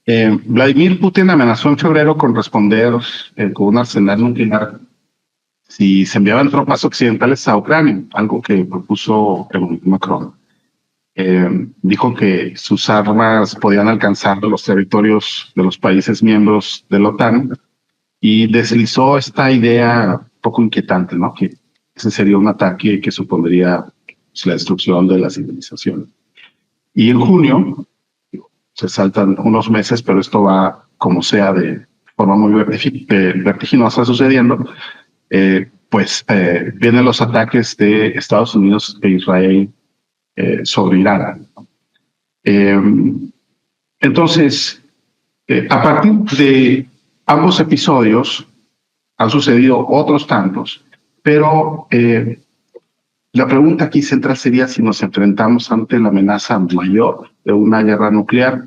Vladimir Putin amenazó en febrero con responder con un arsenal nuclear si se enviaban tropas occidentales a Ucrania, algo que propuso Emmanuel Macron. Dijo que sus armas podían alcanzar los territorios de los países miembros de la OTAN y deslizó esta idea un poco inquietante, ¿no? Que ese sería un ataque que supondría la destrucción de la civilización. Y en junio, se saltan unos meses, pero esto va como sea de forma muy vertiginosa sucediendo, vienen los ataques de Estados Unidos e Israel sobre Irán. Entonces, a partir de ambos episodios han sucedido otros tantos, pero la pregunta aquí central sería si nos enfrentamos ante la amenaza mayor de una guerra nuclear,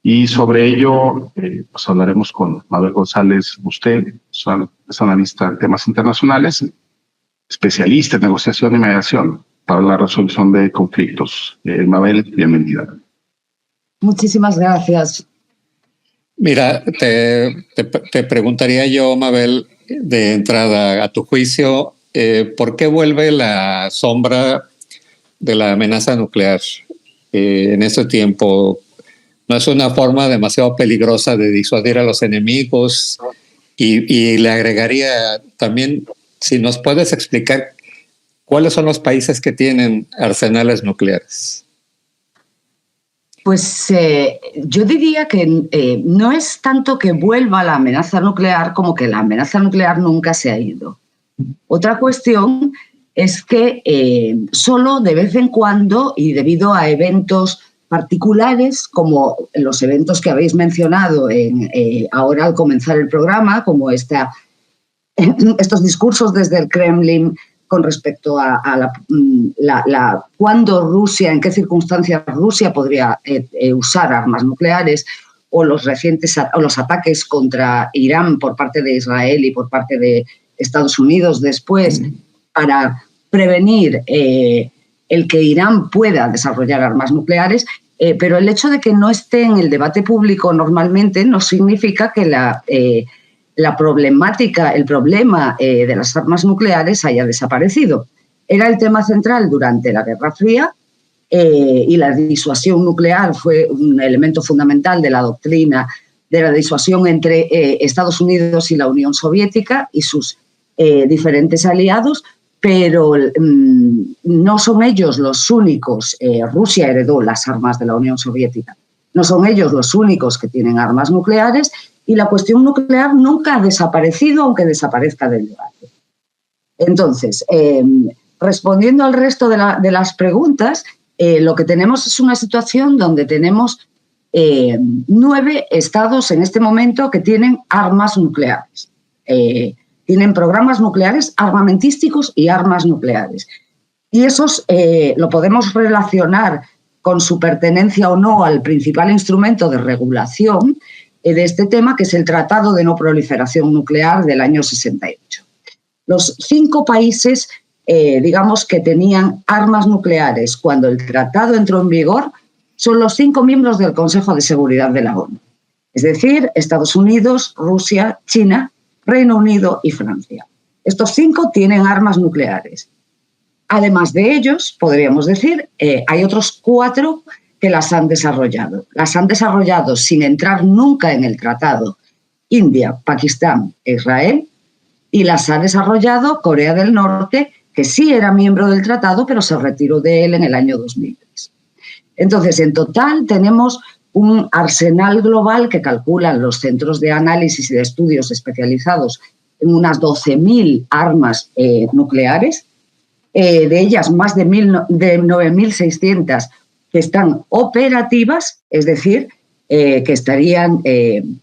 y sobre ello pues hablaremos con Mabel González Busté, es analista en temas internacionales, especialista en negociación y mediación para la resolución de conflictos. Mabel, bienvenida. Muchísimas gracias. Mira, te preguntaría yo, Mabel, de entrada, a tu juicio, ¿por qué vuelve la sombra de la amenaza nuclear en este tiempo? ¿No es una forma demasiado peligrosa de disuadir a los enemigos? Y le agregaría también, si nos puedes explicar cuáles son los países que tienen arsenales nucleares. Pues yo diría que no es tanto que vuelva la amenaza nuclear como que la amenaza nuclear nunca se ha ido. Otra cuestión es que solo de vez en cuando, y debido a eventos particulares, como los eventos que habéis mencionado ahora al comenzar el programa, como estos discursos desde el Kremlin con respecto a cuándo Rusia, en qué circunstancias Rusia podría usar armas nucleares, o los ataques contra Irán por parte de Israel y por parte de Estados Unidos después, para prevenir el que Irán pueda desarrollar armas nucleares, pero el hecho de que no esté en el debate público normalmente no significa que el problema de las armas nucleares haya desaparecido. Era el tema central durante la Guerra Fría y la disuasión nuclear fue un elemento fundamental de la doctrina de la disuasión entre Estados Unidos y la Unión Soviética y sus diferentes aliados, pero no son ellos los únicos. Rusia heredó las armas de la Unión Soviética. No son ellos los únicos que tienen armas nucleares, y la cuestión nuclear nunca ha desaparecido, aunque desaparezca del debate. Entonces, respondiendo al resto de las preguntas, lo que tenemos es una situación donde tenemos 9 estados en este momento que tienen armas nucleares. Tienen programas nucleares armamentísticos y armas nucleares. Y esos lo podemos relacionar con su pertenencia o no al principal instrumento de regulación de este tema, que es el Tratado de No Proliferación Nuclear del año 68. Los 5 países, digamos, que tenían armas nucleares cuando el tratado entró en vigor, son los 5 miembros del Consejo de Seguridad de la ONU. Es decir, Estados Unidos, Rusia, China, Reino Unido y Francia. Estos 5 tienen armas nucleares. Además de ellos, podríamos decir, hay otros 4 que las han desarrollado. Las han desarrollado sin entrar nunca en el tratado India, Pakistán e Israel, y las ha desarrollado Corea del Norte, que sí era miembro del tratado, pero se retiró de él en el año 2003. Entonces, en total tenemos un arsenal global que calculan los centros de análisis y de estudios especializados en unas 12.000 armas nucleares, de ellas más de 9.600 que están operativas, es decir, que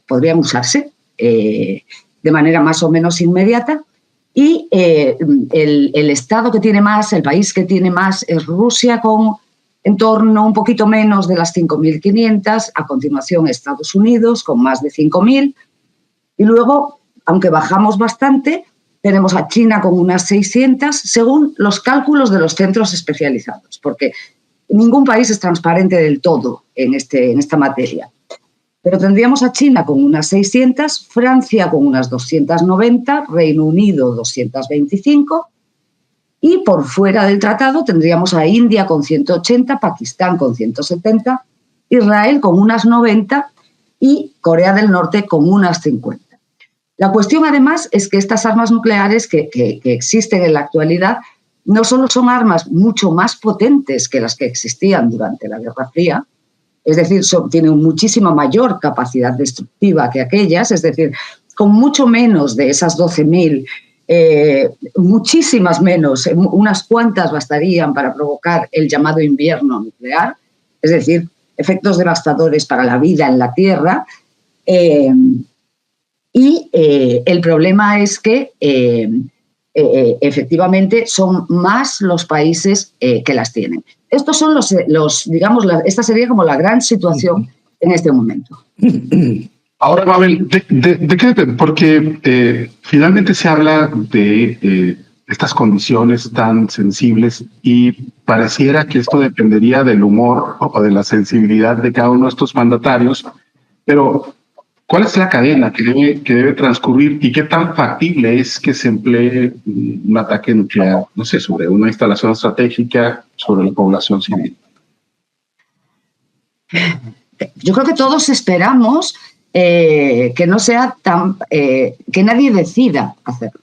podrían usarse de manera más o menos inmediata, y el estado que tiene más, el país que tiene más es Rusia, con en torno un poquito menos de las 5.500, a continuación Estados Unidos con más de 5.000, y luego, aunque bajamos bastante, tenemos a China con unas 600, según los cálculos de los centros especializados, porque ningún país es transparente del todo en esta materia. Pero tendríamos a China con unas 600, Francia con unas 290, Reino Unido 225 y por fuera del tratado tendríamos a India con 180, Pakistán con 170, Israel con unas 90 y Corea del Norte con unas 50. La cuestión, además, es que estas armas nucleares que existen en la actualidad no solo son armas mucho más potentes que las que existían durante la Guerra Fría, es decir, tienen muchísima mayor capacidad destructiva que aquellas, es decir, con mucho menos de esas 12.000, muchísimas menos, unas cuantas bastarían para provocar el llamado invierno nuclear, es decir, efectos devastadores para la vida en la Tierra. Y el problema es que efectivamente son más los países que las tienen. Estos son digamos, esta sería como la gran situación en este momento. Ahora, Mabel, ¿de qué depende? Porque finalmente se habla de estas condiciones tan sensibles y pareciera que esto dependería del humor o de la sensibilidad de cada uno de estos mandatarios, pero ¿cuál es la cadena que debe transcurrir y qué tan factible es que se emplee un ataque nuclear, no sé, sobre una instalación estratégica, sobre la población civil? Yo creo que todos esperamos que no sea tan... que nadie decida hacerlo.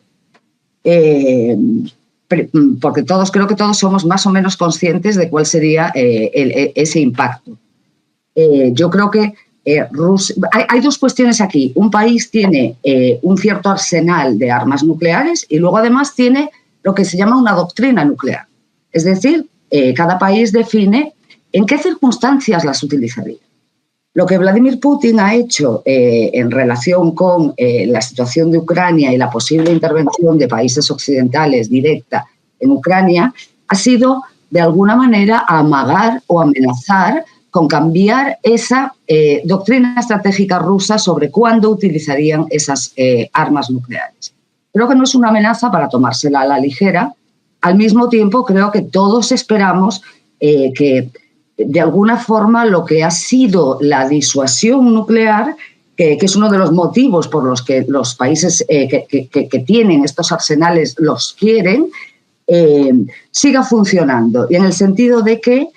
Porque creo que todos somos más o menos conscientes de cuál sería ese impacto. Yo creo que Rusia, hay dos cuestiones aquí. Un país tiene un cierto arsenal de armas nucleares y luego además tiene lo que se llama una doctrina nuclear. Es decir, cada país define en qué circunstancias las utilizaría. Lo que Vladimir Putin ha hecho en relación con la situación de Ucrania y la posible intervención de países occidentales directa en Ucrania ha sido, de alguna manera, amagar o amenazar con cambiar esa doctrina estratégica rusa sobre cuándo utilizarían esas armas nucleares. Creo que no es una amenaza para tomársela a la ligera. Al mismo tiempo, creo que todos esperamos que, de alguna forma, lo que ha sido la disuasión nuclear, que es uno de los motivos por los que los países que tienen estos arsenales los quieren, siga funcionando. Y en el sentido de que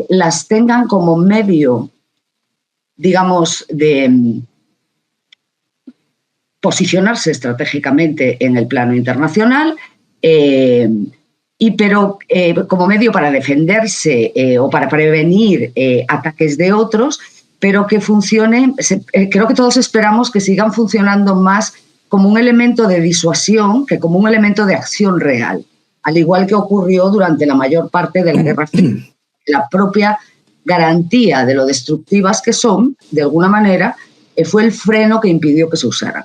las tengan como medio, digamos, de posicionarse estratégicamente en el plano internacional, pero como medio para defenderse o para prevenir ataques de otros, pero que funcionen, creo que todos esperamos que sigan funcionando más como un elemento de disuasión que como un elemento de acción real, al igual que ocurrió durante la mayor parte de la Guerra Fría. La propia garantía de lo destructivas que son, de alguna manera, fue el freno que impidió que se usaran.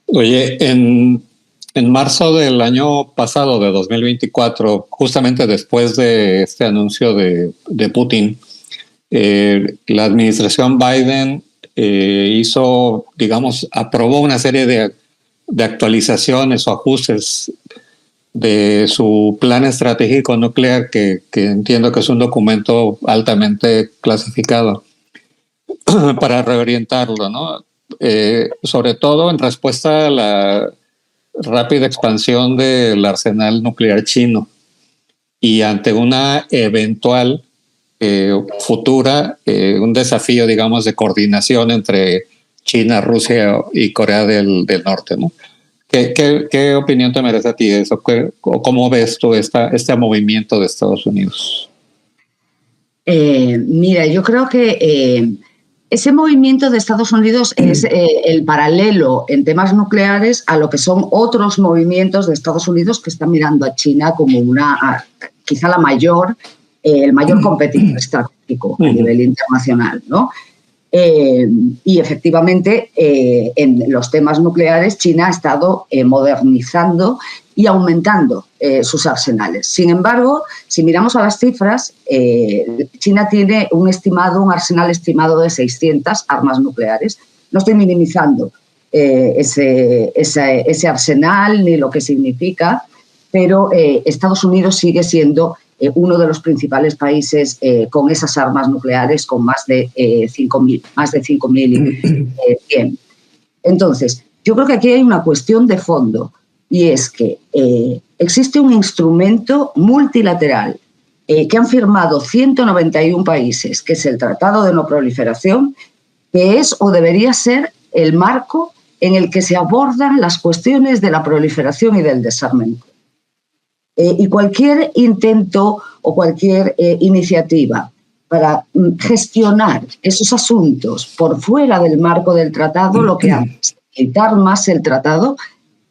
Oye, en marzo del año pasado, de 2024, justamente después de este anuncio de Putin, la administración Biden aprobó una serie de actualizaciones o ajustes de su plan estratégico nuclear, que entiendo que es un documento altamente clasificado, para reorientarlo, ¿no? Sobre todo en respuesta a la rápida expansión del arsenal nuclear chino y ante una eventual futura, un desafío, digamos, de coordinación entre China, Rusia y Corea del Norte, ¿no? ¿Qué opinión te merece a ti eso? ¿Cómo ves tú este movimiento de Estados Unidos? Mira, yo creo que ese movimiento de Estados Unidos es el paralelo en temas nucleares a lo que son otros movimientos de Estados Unidos que están mirando a China como quizá el mayor competidor estratégico a nivel internacional, ¿no? Y efectivamente, en los temas nucleares, China ha estado modernizando y aumentando sus arsenales. Sin embargo, si miramos a las cifras, China tiene un arsenal estimado de 600 armas nucleares. No estoy minimizando ese arsenal ni lo que significa, pero Estados Unidos sigue siendo uno de los principales países con esas armas nucleares, con más de 5.100. Entonces, yo creo que aquí hay una cuestión de fondo, y es que existe un instrumento multilateral que han firmado 191 países, que es el Tratado de No Proliferación, que es o debería ser el marco en el que se abordan las cuestiones de la proliferación y del desarmamento. Y cualquier intento o cualquier iniciativa para gestionar esos asuntos por fuera del marco del tratado lo que hace es quitar más el tratado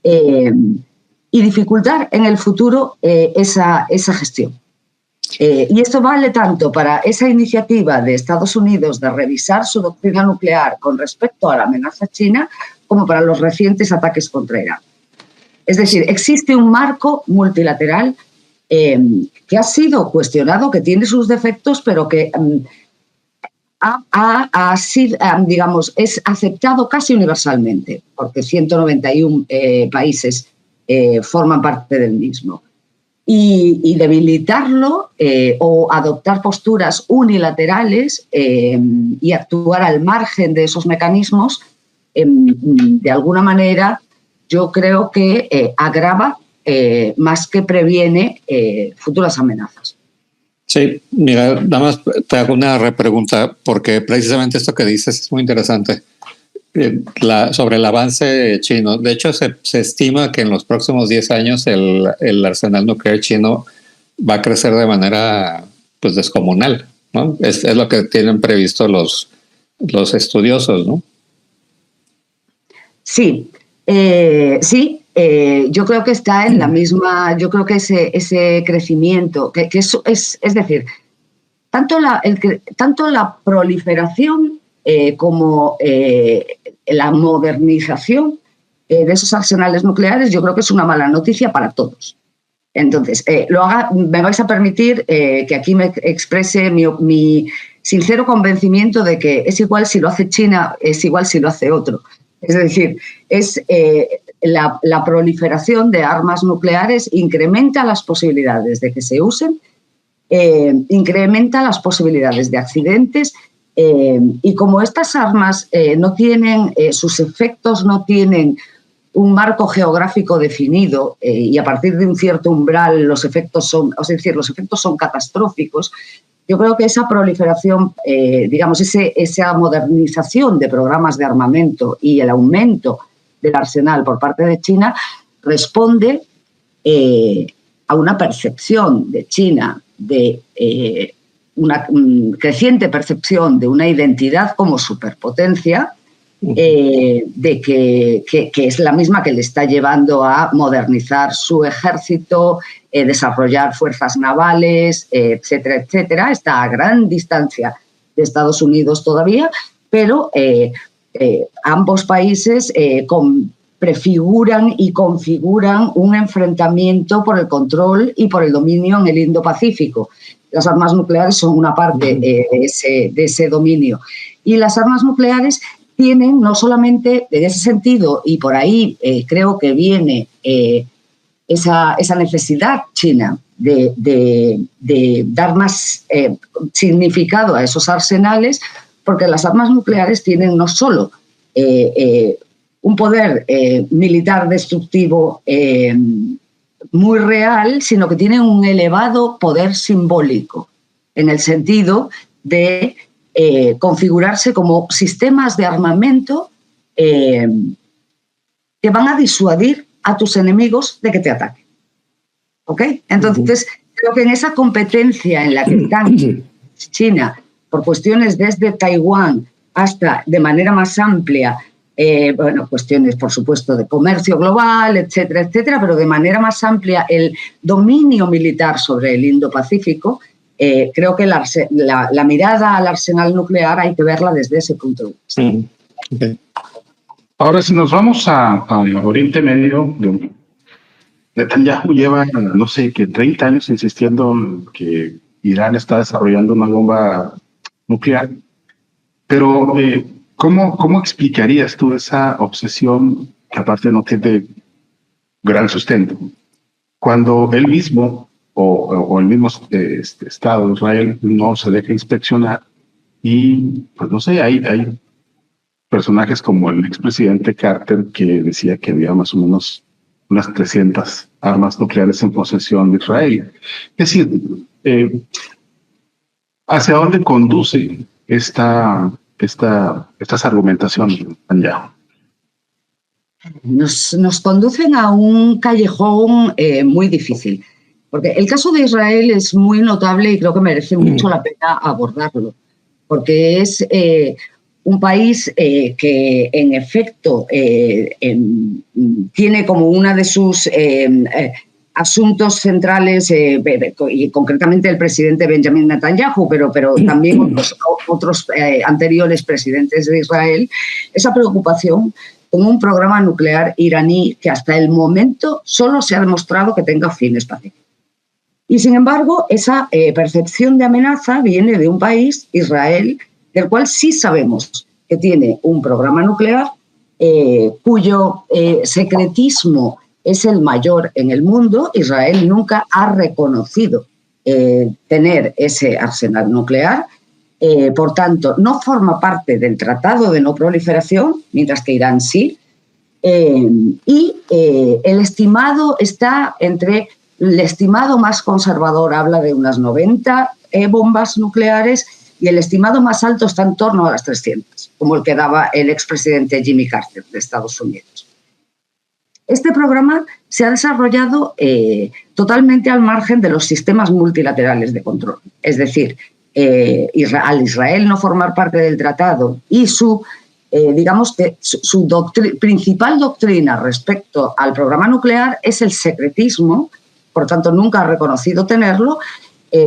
y dificultar en el futuro esa gestión. Y esto vale tanto para esa iniciativa de Estados Unidos de revisar su doctrina nuclear con respecto a la amenaza china, como para los recientes ataques contra Irán. Es decir, existe un marco multilateral que ha sido cuestionado, que tiene sus defectos, pero que digamos, es aceptado casi universalmente, porque 191 países forman parte del mismo. Y debilitarlo o adoptar posturas unilaterales y actuar al margen de esos mecanismos, de alguna manera, yo creo que agrava más que previene futuras amenazas. Sí, mira, nada más te hago una repregunta, porque precisamente esto que dices es muy interesante. Sobre el avance chino. De hecho, se estima que en los próximos 10 años el arsenal nuclear chino va a crecer de manera pues descomunal, ¿no? Es lo que tienen previsto los estudiosos, ¿no? Sí, sí. Yo creo que está en la misma. Yo creo que ese crecimiento, que es decir, tanto la proliferación como la modernización de esos arsenales nucleares, yo creo que es una mala noticia para todos. Entonces, me vais a permitir que aquí me exprese mi sincero convencimiento de que es igual si lo hace China, es igual si lo hace otro. Es decir, la proliferación de armas nucleares incrementa las posibilidades de que se usen, incrementa las posibilidades de accidentes, y como estas armas no tienen, sus efectos no tienen un marco geográfico definido, y a partir de un cierto umbral los efectos son catastróficos, yo creo que esa proliferación, digamos, esa modernización de programas de armamento y el aumento del arsenal por parte de China responde a una percepción de China de una creciente percepción de una identidad como superpotencia, de que es la misma que le está llevando a modernizar su ejército, desarrollar fuerzas navales, etcétera, etcétera. Está a gran distancia de Estados Unidos todavía, pero ambos países prefiguran y configuran un enfrentamiento por el control y por el dominio en el Indo-Pacífico. Las armas nucleares son una parte de ese dominio. Y las armas nucleares tienen no solamente en ese sentido, y por ahí creo que viene esa necesidad china de dar más significado a esos arsenales, porque las armas nucleares tienen no solo un poder militar destructivo muy real, sino que tienen un elevado poder simbólico, en el sentido de configurarse como sistemas de armamento que van a disuadir a tus enemigos de que te ataquen. ¿Ok? Entonces, creo que en esa competencia en la que está China, por cuestiones desde Taiwán hasta de manera más amplia, cuestiones, por supuesto, de comercio global, etcétera, etcétera, pero de manera más amplia el dominio militar sobre el Indo-Pacífico, creo que la mirada al arsenal nuclear hay que verla desde ese punto de vista. Okay. Ahora, si nos vamos a Oriente Medio, Netanyahu lleva, no sé, 30 años insistiendo en que Irán está desarrollando una bomba nuclear, pero ¿cómo explicarías tú esa obsesión que aparte no tiene gran sustento? Cuando él mismo o el mismo Estado de Israel no se deja inspeccionar. Y pues no sé, hay personajes como el expresidente Carter, que decía que había más o menos unas 300 armas nucleares en posesión de Israel. Es decir, ¿hacia dónde conduce estas argumentaciones, Netanyahu? Nos conducen a un callejón muy difícil, porque el caso de Israel es muy notable y creo que merece mucho la pena abordarlo, porque es un país que en efecto tiene como una de sus asuntos centrales, y concretamente el presidente Benjamin Netanyahu, pero también otros anteriores presidentes de Israel, esa preocupación con un programa nuclear iraní que hasta el momento solo se ha demostrado que tenga fines pacíficos. Y sin embargo, esa percepción de amenaza viene de un país, Israel, del cual sí sabemos que tiene un programa nuclear cuyo secretismo es el mayor en el mundo. Israel nunca ha reconocido tener ese arsenal nuclear. Por tanto, no forma parte del Tratado de No Proliferación, mientras que Irán sí. Y el estimado está entre... El estimado más conservador habla de unas 90 bombas nucleares y el estimado más alto está en torno a las 300, como el que daba el expresidente Jimmy Carter de Estados Unidos. Este programa se ha desarrollado totalmente al margen de los sistemas multilaterales de control. Es decir, al Israel no formar parte del tratado y su principal doctrina respecto al programa nuclear es el secretismo, por tanto nunca ha reconocido tenerlo.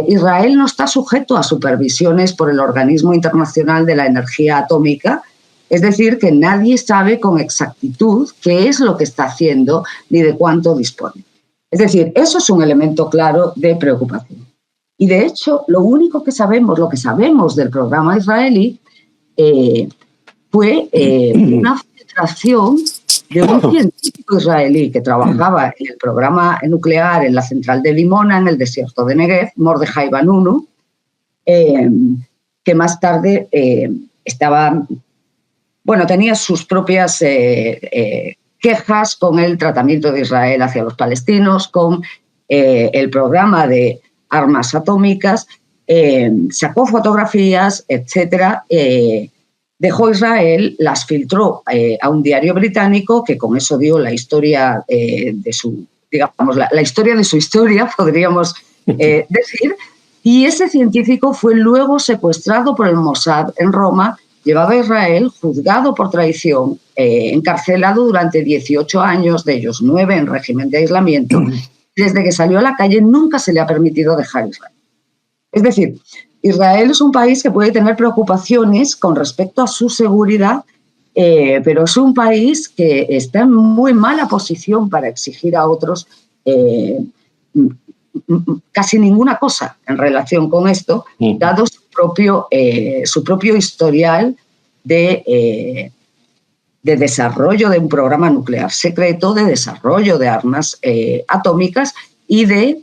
Israel no está sujeto a supervisiones por el Organismo Internacional de la Energía Atómica, es decir, que nadie sabe con exactitud qué es lo que está haciendo ni de cuánto dispone. Es decir, eso es un elemento claro de preocupación. Y de hecho, lo que sabemos del programa israelí fue una filtración de un científico israelí que trabajaba en el programa nuclear en la central de Dimona, en el desierto de Negev, Mordechai Vanunu, que más tarde tenía sus propias quejas con el tratamiento de Israel hacia los palestinos, con el programa de armas atómicas, sacó fotografías, etcétera. Dejó Israel, las filtró a un diario británico que con eso dio la historia la historia de su historia, podríamos decir, y ese científico fue luego secuestrado por el Mossad en Roma, llevado a Israel, juzgado por traición, encarcelado durante 18 años, de ellos 9 en régimen de aislamiento. Desde que salió a la calle nunca se le ha permitido dejar Israel. Es decir, Israel es un país que puede tener preocupaciones con respecto a su seguridad, pero es un país que está en muy mala posición para exigir a otros casi ninguna cosa en relación con esto, dado su propio historial de desarrollo de un programa nuclear secreto, de desarrollo de armas atómicas y de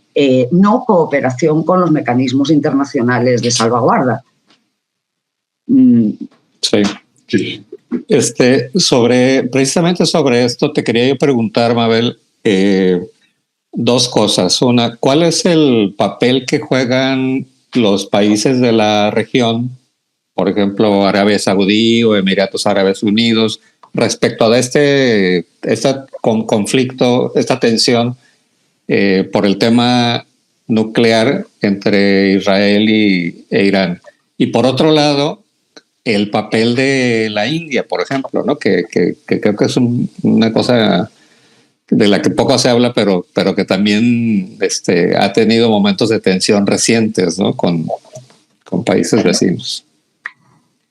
no cooperación con los mecanismos internacionales de salvaguarda. Sí. Precisamente sobre esto te quería yo preguntar, Mabel, dos cosas. Una, ¿cuál es el papel que juegan los países de la región, por ejemplo, Arabia Saudí o Emiratos Árabes Unidos, respecto a este conflicto, esta tensión por el tema nuclear entre Israel e Irán? Y por otro lado, el papel de la India, por ejemplo, ¿no? que creo que es una cosa de la que poco se habla, pero que también ha tenido momentos de tensión recientes, ¿no? con países vecinos.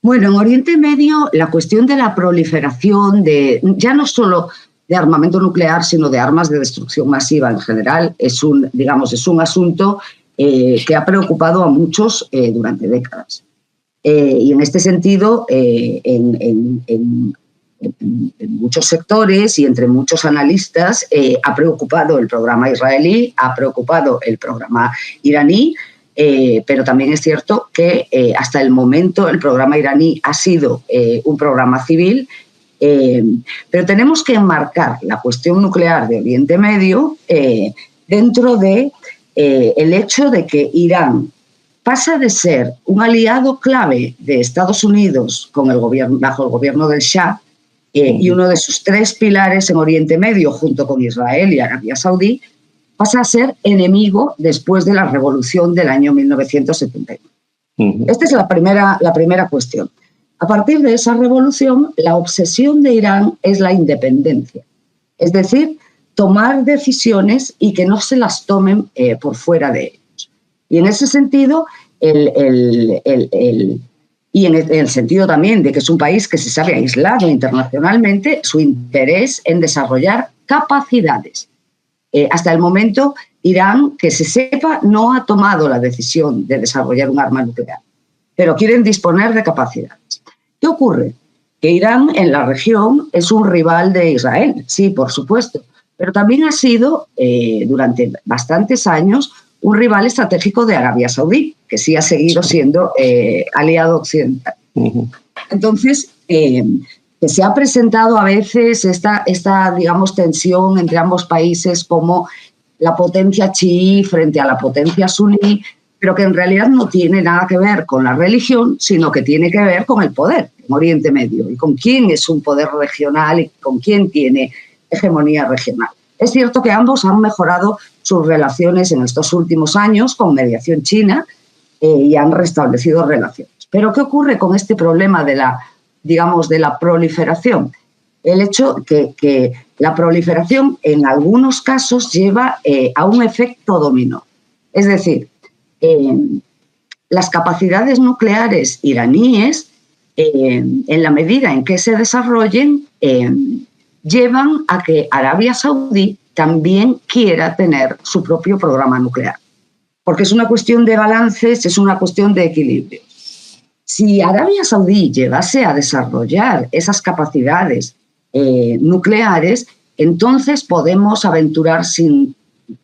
Bueno, en Oriente Medio la cuestión de la proliferación ya no solo de armamento nuclear, sino de armas de destrucción masiva en general, es un asunto que ha preocupado a muchos durante décadas. Y en este sentido, en en muchos sectores y entre muchos analistas ha preocupado el programa israelí, ha preocupado el programa iraní, pero también es cierto que hasta el momento el programa iraní ha sido un programa civil, pero tenemos que enmarcar la cuestión nuclear de Oriente Medio dentro de el hecho de que Irán pasa de ser un aliado clave de Estados Unidos bajo el gobierno del Shah y uno de sus 3 pilares en Oriente Medio, junto con Israel y Arabia Saudí, pasa a ser enemigo después de la revolución del año 1979. Esta es la primera cuestión. A partir de esa revolución, la obsesión de Irán es la independencia, es decir, tomar decisiones y que no se las tomen por fuera de ellos. Y en ese sentido, y en el sentido también de que es un país que se sabe aislado internacionalmente, su interés en desarrollar capacidades. Hasta el momento, Irán, que se sepa, no ha tomado la decisión de desarrollar un arma nuclear, pero quieren disponer de capacidades. ¿Qué ocurre? Que Irán en la región es un rival de Israel, sí, por supuesto, pero también ha sido durante bastantes años un rival estratégico de Arabia Saudí, que sí ha seguido siendo aliado occidental. Entonces, que se ha presentado a veces esta digamos, tensión entre ambos países como la potencia chií frente a la potencia suní, pero que en realidad no tiene nada que ver con la religión, sino que tiene que ver con el poder en Oriente Medio y con quién es un poder regional y con quién tiene hegemonía regional. Es cierto que ambos han mejorado sus relaciones en estos últimos años con mediación china y han restablecido relaciones. Pero ¿qué ocurre con este problema de la proliferación? El hecho que la proliferación en algunos casos lleva a un efecto dominó. Es decir, las capacidades nucleares iraníes, en la medida en que se desarrollen, llevan a que Arabia Saudí también quiera tener su propio programa nuclear. Porque es una cuestión de balances, es una cuestión de equilibrio. Si Arabia Saudí llegase a desarrollar esas capacidades nucleares, entonces podemos aventurar sin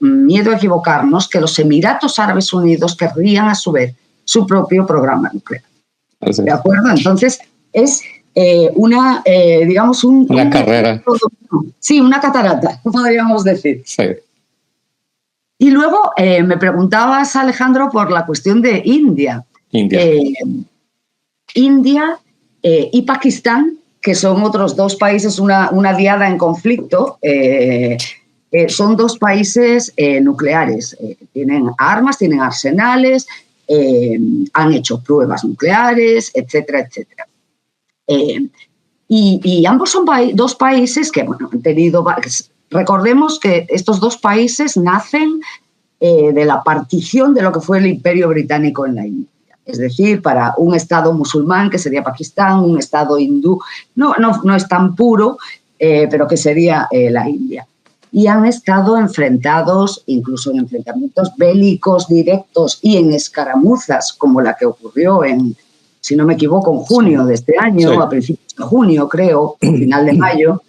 miedo a equivocarnos que los Emiratos Árabes Unidos querrían a su vez su propio programa nuclear. ¿De acuerdo? Entonces es una carrera. Sí, una catarata, podríamos decir. Sí. Y luego me preguntabas, Alejandro, por la cuestión de India. India y Pakistán, que son otros 2 países, una diada en conflicto, son 2 países nucleares. Tienen armas, tienen arsenales, han hecho pruebas nucleares, etcétera, etcétera. Y ambos son 2 países que, bueno, han tenido... Recordemos que estos 2 países nacen de la partición de lo que fue el Imperio Británico en la India. Es decir, para un estado musulmán, que sería Pakistán, un estado hindú, no es tan puro, pero que sería la India. Y han estado enfrentados, incluso en enfrentamientos bélicos directos y en escaramuzas, como la que ocurrió si no me equivoco, en junio de este año, sí, a principios de junio, creo, final de mayo,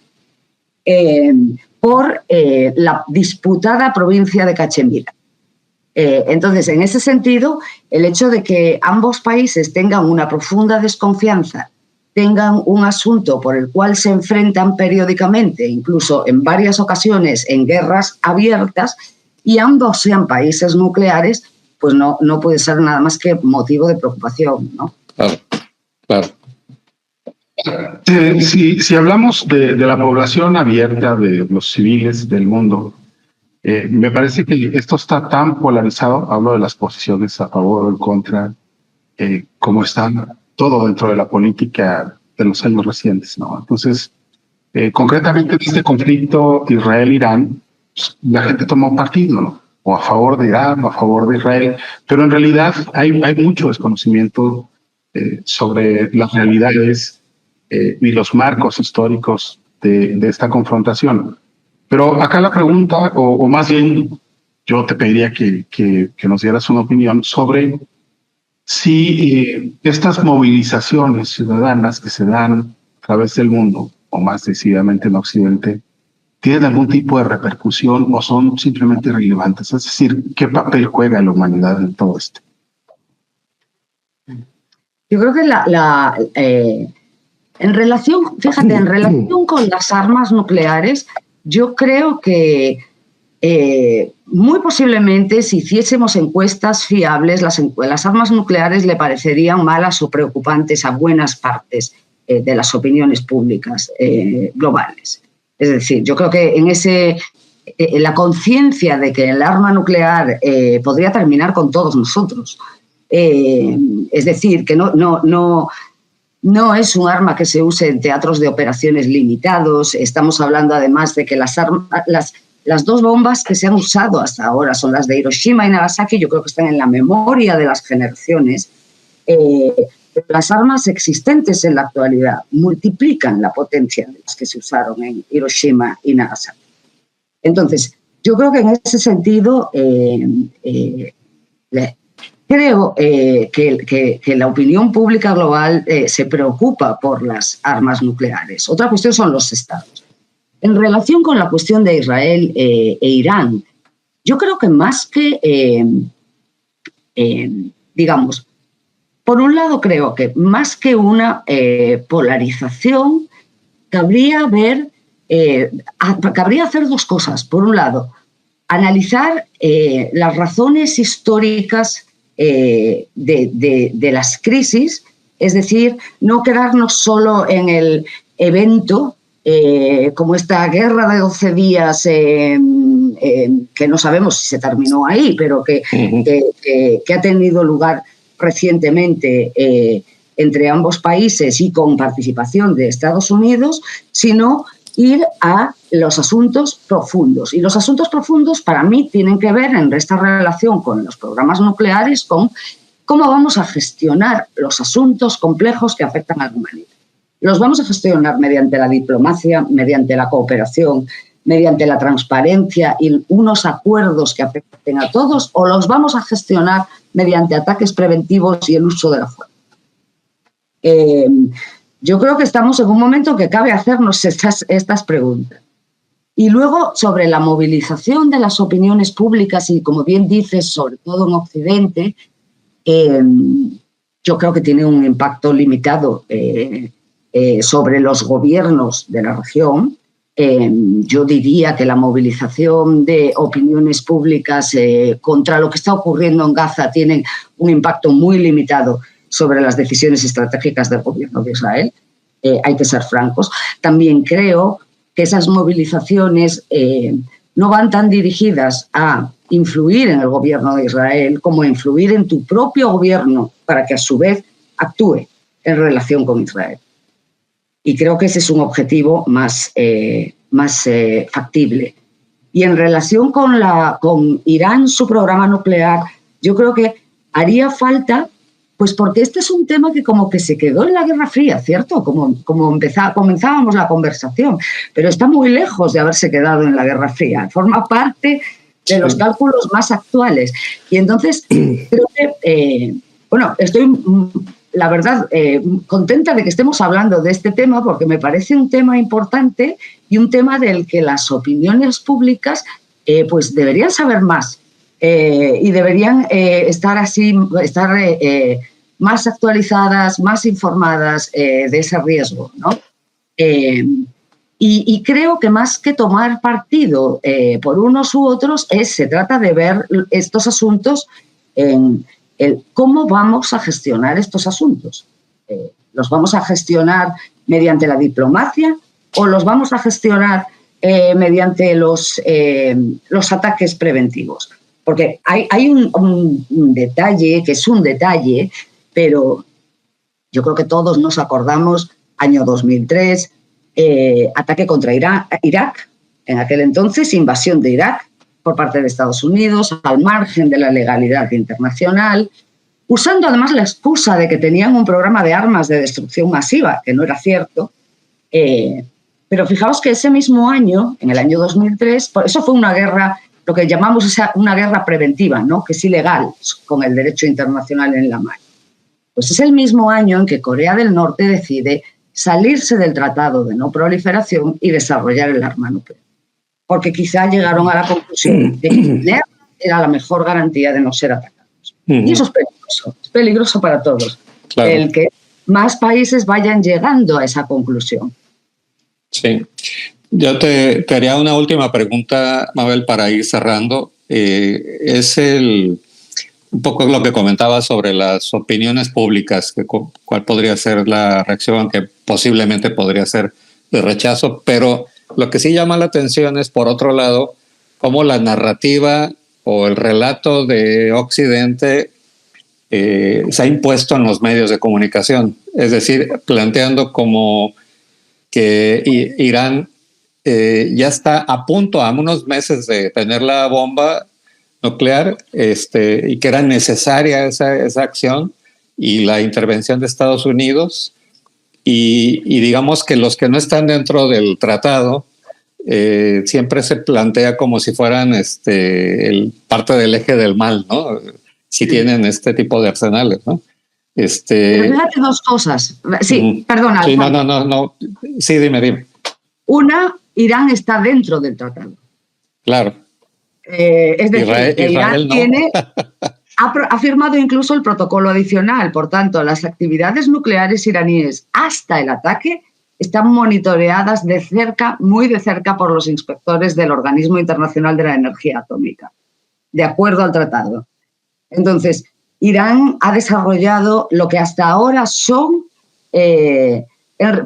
por la disputada provincia de Cachemira. Entonces, en ese sentido, el hecho de que ambos países tengan una profunda desconfianza, tengan un asunto por el cual se enfrentan periódicamente, incluso en varias ocasiones en guerras abiertas, y ambos sean países nucleares, pues no puede ser nada más que motivo de preocupación, ¿no? Claro. Si hablamos de la población abierta, de los civiles del mundo, me parece que esto está tan polarizado, hablo de las posiciones a favor o en contra, como está todo dentro de la política de los años recientes, ¿no? Entonces, concretamente en este conflicto Israel-Irán, pues, la gente tomó partido, ¿no? O a favor de Irán o a favor de Israel, pero en realidad hay mucho desconocimiento sobre las realidades y los marcos históricos de esta confrontación. Pero acá la pregunta, o más bien yo te pediría que nos dieras una opinión sobre si estas movilizaciones ciudadanas que se dan a través del mundo o más decididamente en Occidente, ¿tienen algún tipo de repercusión o son simplemente irrelevantes? Es decir, ¿qué papel juega la humanidad en todo esto? Yo creo que en relación, fíjate, en relación con las armas nucleares, yo creo que muy posiblemente si hiciésemos encuestas fiables, las armas nucleares le parecerían malas o preocupantes a buenas partes de las opiniones públicas globales. Es decir, yo creo que en la conciencia de que el arma nuclear podría terminar con todos nosotros. Es decir, que no es un arma que se use en teatros de operaciones limitados. Estamos hablando además de que las dos bombas que se han usado hasta ahora son las de Hiroshima y Nagasaki. Yo creo que están en la memoria de las generaciones. Las armas existentes en la actualidad multiplican la potencia de las que se usaron en Hiroshima y Nagasaki. Entonces, yo creo que en ese sentido creo que la opinión pública global se preocupa por las armas nucleares. Otra cuestión son los estados. En relación con la cuestión de Israel e Irán, yo creo que más que, digamos, por un lado creo que más que una polarización, cabría hacer dos cosas. Por un lado, analizar las razones históricas de las crisis, es decir, no quedarnos solo en el evento como esta guerra de 12 días que no sabemos si se terminó ahí, pero que ha tenido lugar recientemente entre ambos países y con participación de Estados Unidos, sino ir a los asuntos profundos. Y los asuntos profundos para mí tienen que ver en esta relación con los programas nucleares, con cómo vamos a gestionar los asuntos complejos que afectan a la humanidad. Los vamos a gestionar mediante la diplomacia, mediante la cooperación, mediante la transparencia y unos acuerdos que afecten a todos, o los vamos a gestionar mediante ataques preventivos y el uso de la fuerza. Yo creo que estamos en un momento que cabe hacernos estas preguntas. Y luego, sobre la movilización de las opiniones públicas y, como bien dices, sobre todo en Occidente, yo creo que tiene un impacto limitado sobre los gobiernos de la región. Yo diría que la movilización de opiniones públicas contra lo que está ocurriendo en Gaza tiene un impacto muy limitado sobre las decisiones estratégicas del gobierno de Israel. Hay que ser francos. También creo que esas movilizaciones no van tan dirigidas a influir en el gobierno de Israel como a influir en tu propio gobierno para que a su vez actúe en relación con Israel. Y creo que ese es un objetivo más factible. Y en relación con Irán, su programa nuclear, yo creo que haría falta, pues porque este es un tema que como que se quedó en la Guerra Fría, ¿cierto? Como comenzábamos la conversación, pero está muy lejos de haberse quedado en la Guerra Fría. Forma parte de los cálculos más actuales. Y entonces creo que, estoy, la verdad, contenta de que estemos hablando de este tema porque me parece un tema importante y un tema del que las opiniones públicas pues deberían saber más. Y deberían estar más actualizadas, más informadas de ese riesgo, ¿no? Y creo que más que tomar partido por unos u otros, se trata de ver estos asuntos en cómo vamos a gestionar estos asuntos. ¿Los vamos a gestionar mediante la diplomacia o los vamos a gestionar mediante los ataques preventivos? Porque hay un detalle, que es un detalle, pero yo creo que todos nos acordamos, año 2003, ataque contra Irak, en aquel entonces invasión de Irak por parte de Estados Unidos, al margen de la legalidad internacional, usando además la excusa de que tenían un programa de armas de destrucción masiva, que no era cierto. Pero fijaos que ese mismo año, en el año 2003, eso fue una guerra, lo que llamamos una guerra preventiva, ¿no? Que es ilegal con el derecho internacional en la mano. Pues es el mismo año en que Corea del Norte decide salirse del Tratado de No Proliferación y desarrollar el arma nuclear. Porque quizá llegaron a la conclusión de que tener era la mejor garantía de no ser atacados. Y eso es peligroso para todos. Claro. El que más países vayan llegando a esa conclusión. Sí. Yo te haría una última pregunta, Mabel, para ir cerrando. Es un poco lo que comentaba sobre las opiniones públicas, cuál podría ser la reacción, que posiblemente podría ser de rechazo, pero lo que sí llama la atención es, por otro lado, cómo la narrativa o el relato de Occidente se ha impuesto en los medios de comunicación, es decir, planteando como que Irán ya está a punto, a unos meses de tener la bomba nuclear, y que era necesaria esa acción y la intervención de Estados Unidos, y digamos que los que no están dentro del tratado siempre se plantea como si fueran parte del eje del mal, ¿no? Si tienen este tipo de arsenales, ¿no? Pero fíjate dos cosas. Sí, perdona. Sí, no. Sí, dime. Una, Irán está dentro del tratado. Claro. Es decir, Irán no. ha firmado incluso el protocolo adicional. Por tanto, las actividades nucleares iraníes hasta el ataque están monitoreadas de cerca, muy de cerca, por los inspectores del Organismo Internacional de la Energía Atómica, de acuerdo al tratado. Entonces, Irán ha desarrollado lo que hasta ahora son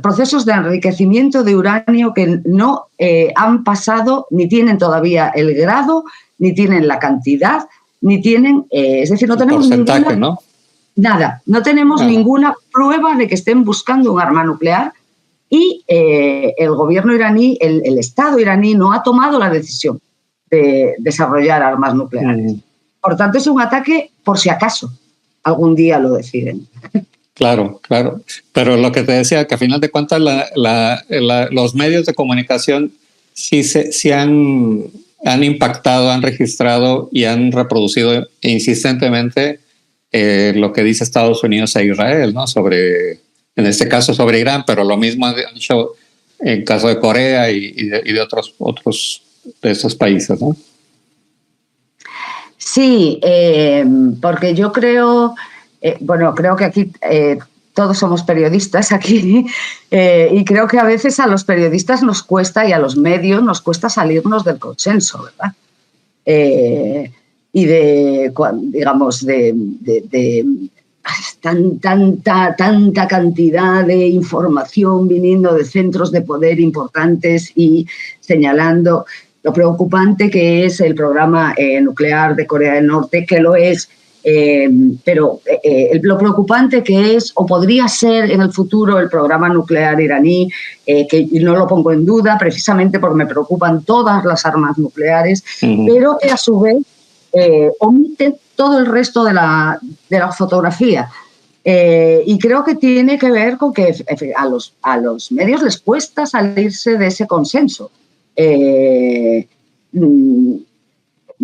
procesos de enriquecimiento de uranio que no han pasado, ni tienen todavía el grado, ni tienen la cantidad, ni tienen, es decir, no tenemos porcentaje, ¿no? Nada, no tenemos ninguna prueba de que estén buscando un arma nuclear, y el gobierno iraní, el Estado iraní, no ha tomado la decisión de desarrollar armas nucleares. Por tanto, es un ataque por si acaso algún día lo deciden. Claro. Pero lo que te decía, que a final de cuentas los medios de comunicación sí han impactado, han registrado y han reproducido insistentemente lo que dice Estados Unidos e Israel, ¿no? En este caso sobre Irán, pero lo mismo han dicho en caso de Corea y de otros de esos países, ¿no? Sí, porque yo creo, creo que aquí todos somos periodistas aquí, y creo que a veces a los periodistas nos cuesta, y a los medios nos cuesta salirnos del consenso, ¿verdad? Y digamos, tanta cantidad de información viniendo de centros de poder importantes y señalando lo preocupante que es el programa nuclear de Corea del Norte, que lo es, pero lo preocupante que es, o podría ser en el futuro, el programa nuclear iraní, que no lo pongo en duda, precisamente porque me preocupan todas las armas nucleares, pero que a su vez omite todo el resto de la fotografía. Y creo que tiene que ver con que a los medios les cuesta salirse de ese consenso.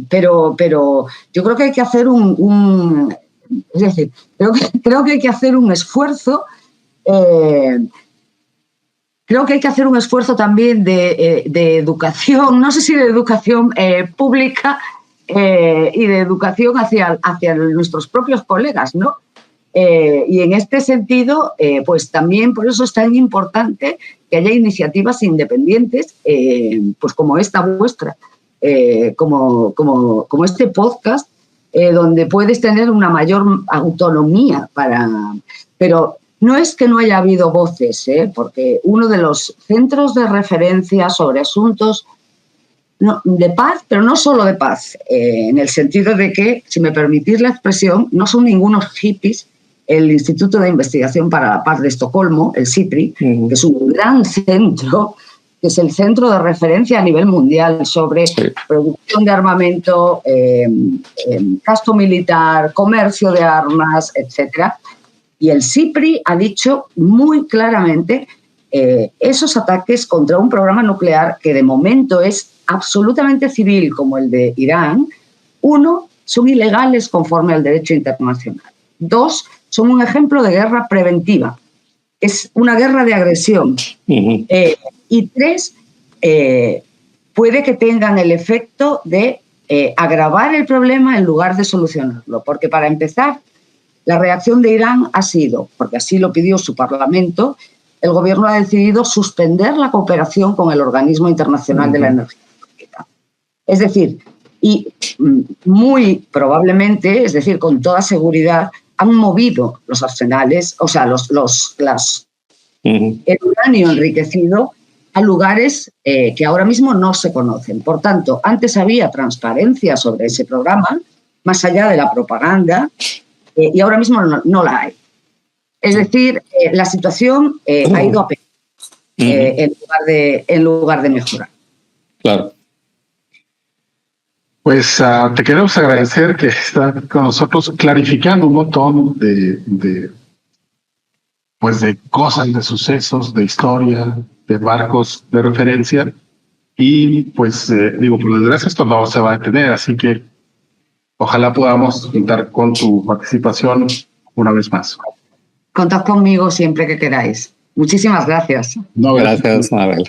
Pero yo creo que hay que hacer es decir, creo que hay que hacer un esfuerzo. Creo que hay que hacer un esfuerzo también de educación, no sé si de educación pública y de educación hacia nuestros propios colegas, ¿no? Y en este sentido, pues también por eso es tan importante que haya iniciativas independientes, pues como esta vuestra, como este podcast, donde puedes tener una mayor autonomía pero no es que no haya habido voces, porque uno de los centros de referencia sobre asuntos de paz, pero no solo de paz, en el sentido de que, si me permitís la expresión, no son ningunos hippies. El Instituto de Investigación para la Paz de Estocolmo, el SIPRI, que es un gran centro, que es el centro de referencia a nivel mundial sobre producción de armamento, gasto militar, comercio de armas, etc. Y el SIPRI ha dicho muy claramente esos ataques contra un programa nuclear que de momento es absolutamente civil, como el de Irán, 1, son ilegales conforme al derecho internacional. 2, son un ejemplo de guerra preventiva. es una guerra de agresión. Y 3, puede que tengan el efecto de agravar el problema en lugar de solucionarlo. Porque para empezar, la reacción de Irán ha sido, porque así lo pidió su Parlamento, el gobierno ha decidido suspender la cooperación con el Organismo Internacional de la Energía Atómica. Es decir, y muy probablemente, es decir, con toda seguridad, han movido los arsenales, o sea, el uranio enriquecido a lugares que ahora mismo no se conocen. Por tanto, antes había transparencia sobre ese programa, más allá de la propaganda, y ahora mismo no la hay. Es decir, la situación ha ido a peor en lugar de mejorar. Claro. Pues te queremos agradecer que estás con nosotros clarificando un montón de cosas, de sucesos, de historia, de marcos de referencia. Y pues por desgracia esto no se va a detener, así que ojalá podamos contar con tu participación una vez más. Contad conmigo siempre que queráis. Muchísimas gracias. Gracias, Mabel.